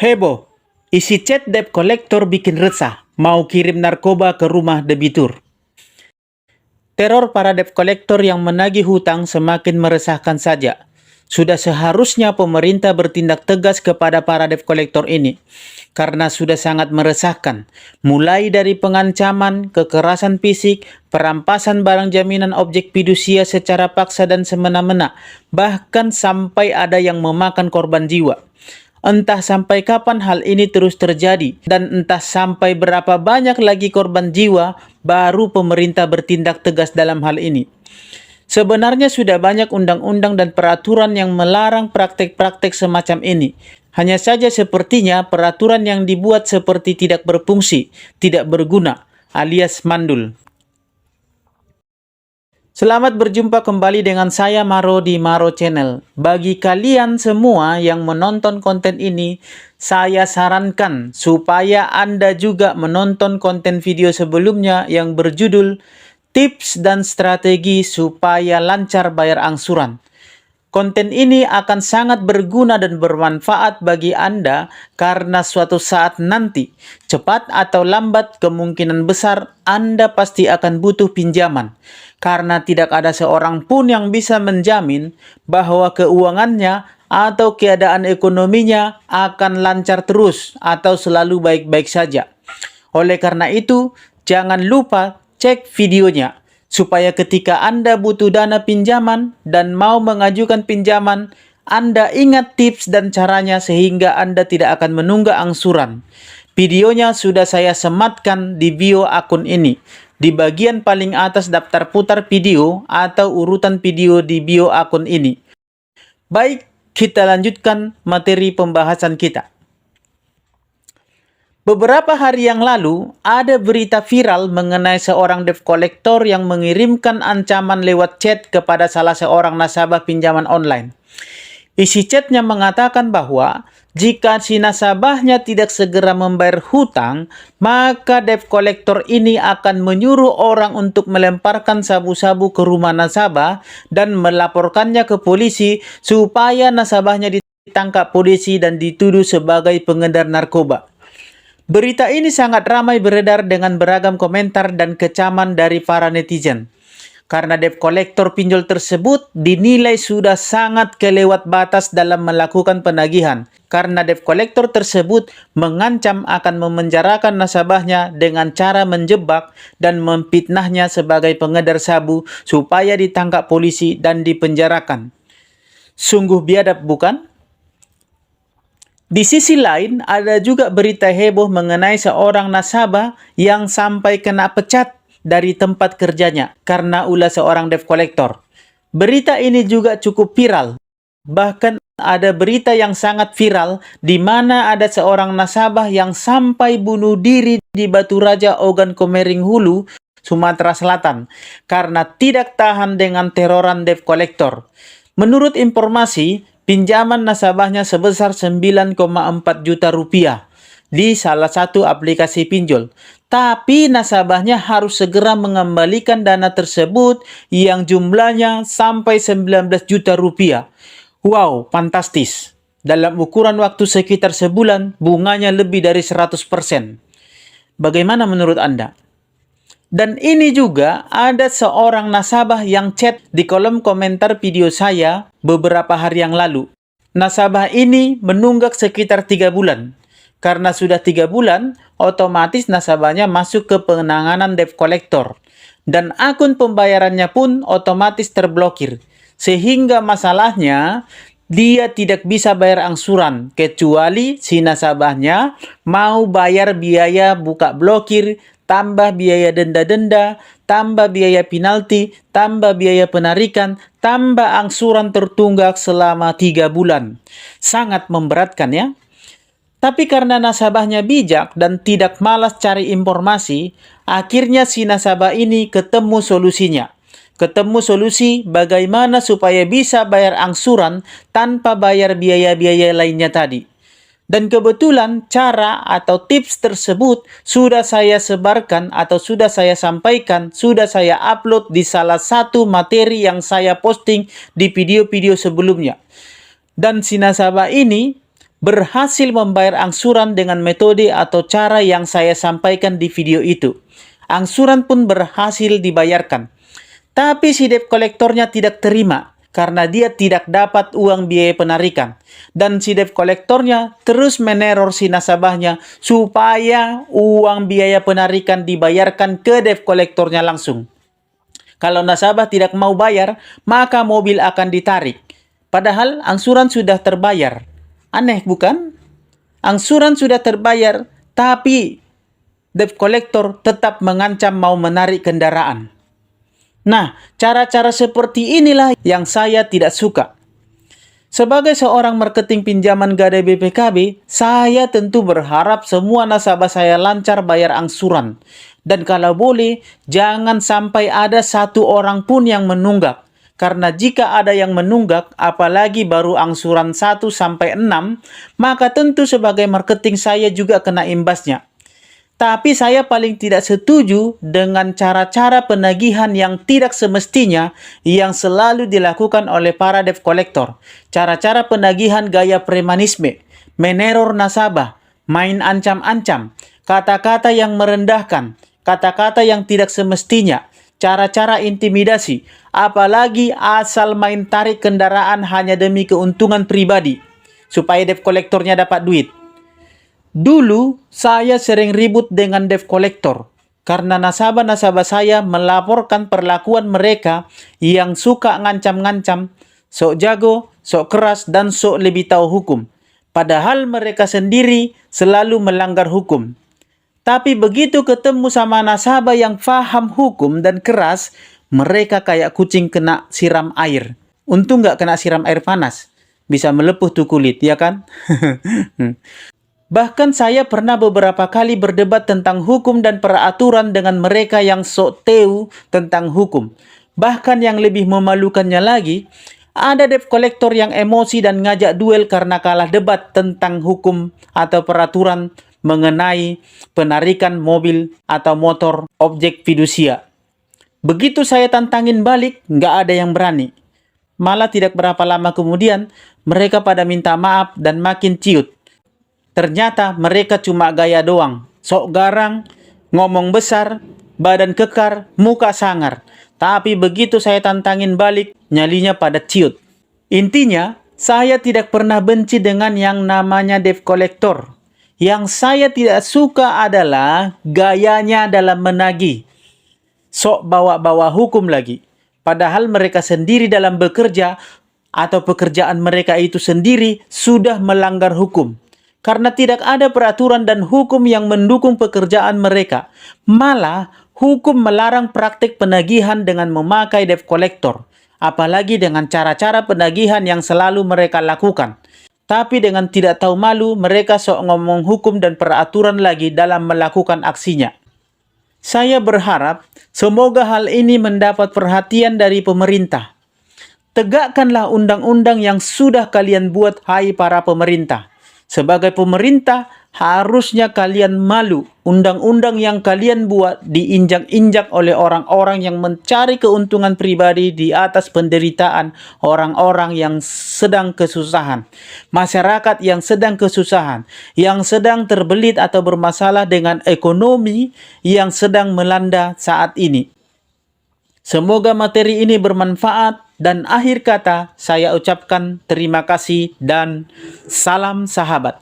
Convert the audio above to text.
Heboh, isi chat debt collector bikin resah, mau kirim narkoba ke rumah debitur. Teror para debt collector yang menagih hutang semakin meresahkan saja. Sudah seharusnya pemerintah bertindak tegas kepada para debt collector ini, karena sudah sangat meresahkan. Mulai dari pengancaman, kekerasan fisik, perampasan barang jaminan objek fidusia secara paksa dan semena-mena, bahkan sampai ada yang memakan korban jiwa. Entah sampai kapan hal ini terus terjadi, dan entah sampai berapa banyak lagi korban jiwa, baru pemerintah bertindak tegas dalam hal ini. Sebenarnya sudah banyak undang-undang dan peraturan yang melarang praktek-praktek semacam ini. Hanya saja sepertinya peraturan yang dibuat seperti tidak berfungsi, tidak berguna, alias mandul. Selamat berjumpa kembali dengan saya Maro di Maro Channel. Bagi kalian semua yang menonton konten ini, saya sarankan supaya Anda juga menonton konten video sebelumnya yang berjudul Tips dan Strategi Supaya Lancar Bayar Angsuran. Konten ini akan sangat berguna dan bermanfaat bagi Anda karena suatu saat nanti, cepat atau lambat kemungkinan besar Anda pasti akan butuh pinjaman. Karena tidak ada seorang pun yang bisa menjamin bahwa keuangannya atau keadaan ekonominya akan lancar terus atau selalu baik-baik saja. Oleh karena itu, jangan lupa cek videonya, supaya ketika Anda butuh dana pinjaman dan mau mengajukan pinjaman, Anda ingat tips dan caranya sehingga Anda tidak akan menunggak angsuran. Videonya sudah saya sematkan di bio akun ini, di bagian paling atas daftar putar video atau urutan video di bio akun ini. Baik, kita lanjutkan materi pembahasan kita. Beberapa hari yang lalu, ada berita viral mengenai seorang debt collector yang mengirimkan ancaman lewat chat kepada salah seorang nasabah pinjaman online. Isi chatnya mengatakan bahwa jika si nasabahnya tidak segera membayar hutang, maka debt collector ini akan menyuruh orang untuk melemparkan sabu-sabu ke rumah nasabah dan melaporkannya ke polisi supaya nasabahnya ditangkap polisi dan dituduh sebagai pengedar narkoba. Berita ini sangat ramai beredar dengan beragam komentar dan kecaman dari para netizen. Karena debt collector pinjol tersebut dinilai sudah sangat kelewat batas dalam melakukan penagihan. Karena debt collector tersebut mengancam akan memenjarakan nasabahnya dengan cara menjebak dan memfitnahnya sebagai pengedar sabu supaya ditangkap polisi dan dipenjarakan. Sungguh biadab, bukan? Di sisi lain, ada juga berita heboh mengenai seorang nasabah yang sampai kena pecat dari tempat kerjanya karena ulah seorang debt collector. Berita ini juga cukup viral. Bahkan ada berita yang sangat viral di mana ada seorang nasabah yang sampai bunuh diri di Batu Raja Ogan Komering Hulu, Sumatera Selatan, karena tidak tahan dengan teroran debt collector. Menurut informasi, pinjaman nasabahnya sebesar 9,4 juta rupiah di salah satu aplikasi pinjol. Tapi nasabahnya harus segera mengembalikan dana tersebut yang jumlahnya sampai 19 juta rupiah. Wow, fantastis. Dalam ukuran waktu sekitar sebulan, bunganya lebih dari 100%. Bagaimana menurut Anda? Dan ini juga ada seorang nasabah yang chat di kolom komentar video saya beberapa hari yang lalu. Nasabah ini menunggak sekitar 3 bulan. Karena sudah 3 bulan, otomatis nasabahnya masuk ke penanganan debt collector. Dan akun pembayarannya pun otomatis terblokir. Sehingga masalahnya, dia tidak bisa bayar angsuran, kecuali si nasabahnya mau bayar biaya buka blokir, tambah biaya denda-denda, tambah biaya penalti, tambah biaya penarikan, tambah angsuran tertunggak selama 3 bulan. Sangat memberatkan, ya. Tapi karena nasabahnya bijak dan tidak malas cari informasi, akhirnya si nasabah ini ketemu solusinya. Ketemu solusi bagaimana supaya bisa bayar angsuran tanpa bayar biaya-biaya lainnya tadi. Dan kebetulan cara atau tips tersebut sudah saya sebarkan atau sudah saya sampaikan, sudah saya upload di salah satu materi yang saya posting di video-video sebelumnya. Dan si nasabah ini berhasil membayar angsuran dengan metode atau cara yang saya sampaikan di video itu. Angsuran pun berhasil dibayarkan. Tapi si debt kolektornya tidak terima karena dia tidak dapat uang biaya penarikan. Dan si debt kolektornya terus meneror si nasabahnya supaya uang biaya penarikan dibayarkan ke debt kolektornya langsung. Kalau nasabah tidak mau bayar, maka mobil akan ditarik. Padahal angsuran sudah terbayar. Aneh bukan? Angsuran sudah terbayar, tapi debt collector tetap mengancam mau menarik kendaraan. Nah, cara-cara seperti inilah yang saya tidak suka. Sebagai seorang marketing pinjaman gadai BPKB, saya tentu berharap semua nasabah saya lancar bayar angsuran. Dan kalau boleh, jangan sampai ada satu orang pun yang menunggak. Karena jika ada yang menunggak, apalagi baru angsuran 1 sampai 6, maka tentu sebagai marketing saya juga kena imbasnya. Tapi saya paling tidak setuju dengan cara-cara penagihan yang tidak semestinya yang selalu dilakukan oleh para debt collector. Cara-cara penagihan gaya premanisme, meneror nasabah, main ancam-ancam, kata-kata yang merendahkan, kata-kata yang tidak semestinya, cara-cara intimidasi, apalagi asal main tarik kendaraan hanya demi keuntungan pribadi, supaya debt kolektornya dapat duit. Dulu, saya sering ribut dengan debt collector karena nasabah-nasabah saya melaporkan perlakuan mereka yang suka ngancam-ngancam, sok jago, sok keras, dan sok lebih tahu hukum. Padahal mereka sendiri selalu melanggar hukum. Tapi begitu ketemu sama nasabah yang paham hukum dan keras, mereka kayak kucing kena siram air. Untung nggak kena siram air panas. Bisa melepuh tuh kulit, ya kan? Bahkan saya pernah beberapa kali berdebat tentang hukum dan peraturan dengan mereka yang sok tahu tentang hukum. Bahkan yang lebih memalukannya lagi, ada debt collector yang emosi dan ngajak duel karena kalah debat tentang hukum atau peraturan mengenai penarikan mobil atau motor objek fidusia. Begitu saya tantangin balik, nggak ada yang berani. Malah tidak berapa lama kemudian, mereka pada minta maaf dan makin ciut. Ternyata mereka cuma gaya doang, sok garang, ngomong besar, badan kekar, muka sangar. Tapi begitu saya tantangin balik, nyalinya pada ciut. Intinya, saya tidak pernah benci dengan yang namanya debt collector. Yang saya tidak suka adalah gayanya dalam menagih. Sok bawa-bawa hukum lagi. Padahal mereka sendiri dalam bekerja atau pekerjaan mereka itu sendiri sudah melanggar hukum. Karena tidak ada peraturan dan hukum yang mendukung pekerjaan mereka. Malah, hukum melarang praktik penagihan dengan memakai debt collector. Apalagi dengan cara-cara penagihan yang selalu mereka lakukan. Tapi dengan tidak tahu malu, mereka sok ngomong hukum dan peraturan lagi dalam melakukan aksinya. Saya berharap semoga hal ini mendapat perhatian dari pemerintah. Tegakkanlah undang-undang yang sudah kalian buat, hai para pemerintah. Sebagai pemerintah, harusnya kalian malu undang-undang yang kalian buat diinjak-injak oleh orang-orang yang mencari keuntungan pribadi di atas penderitaan orang-orang yang sedang kesusahan. Masyarakat yang sedang kesusahan, yang sedang terbelit atau bermasalah dengan ekonomi yang sedang melanda saat ini. Semoga materi ini bermanfaat. Dan akhir kata, saya ucapkan terima kasih dan salam sahabat.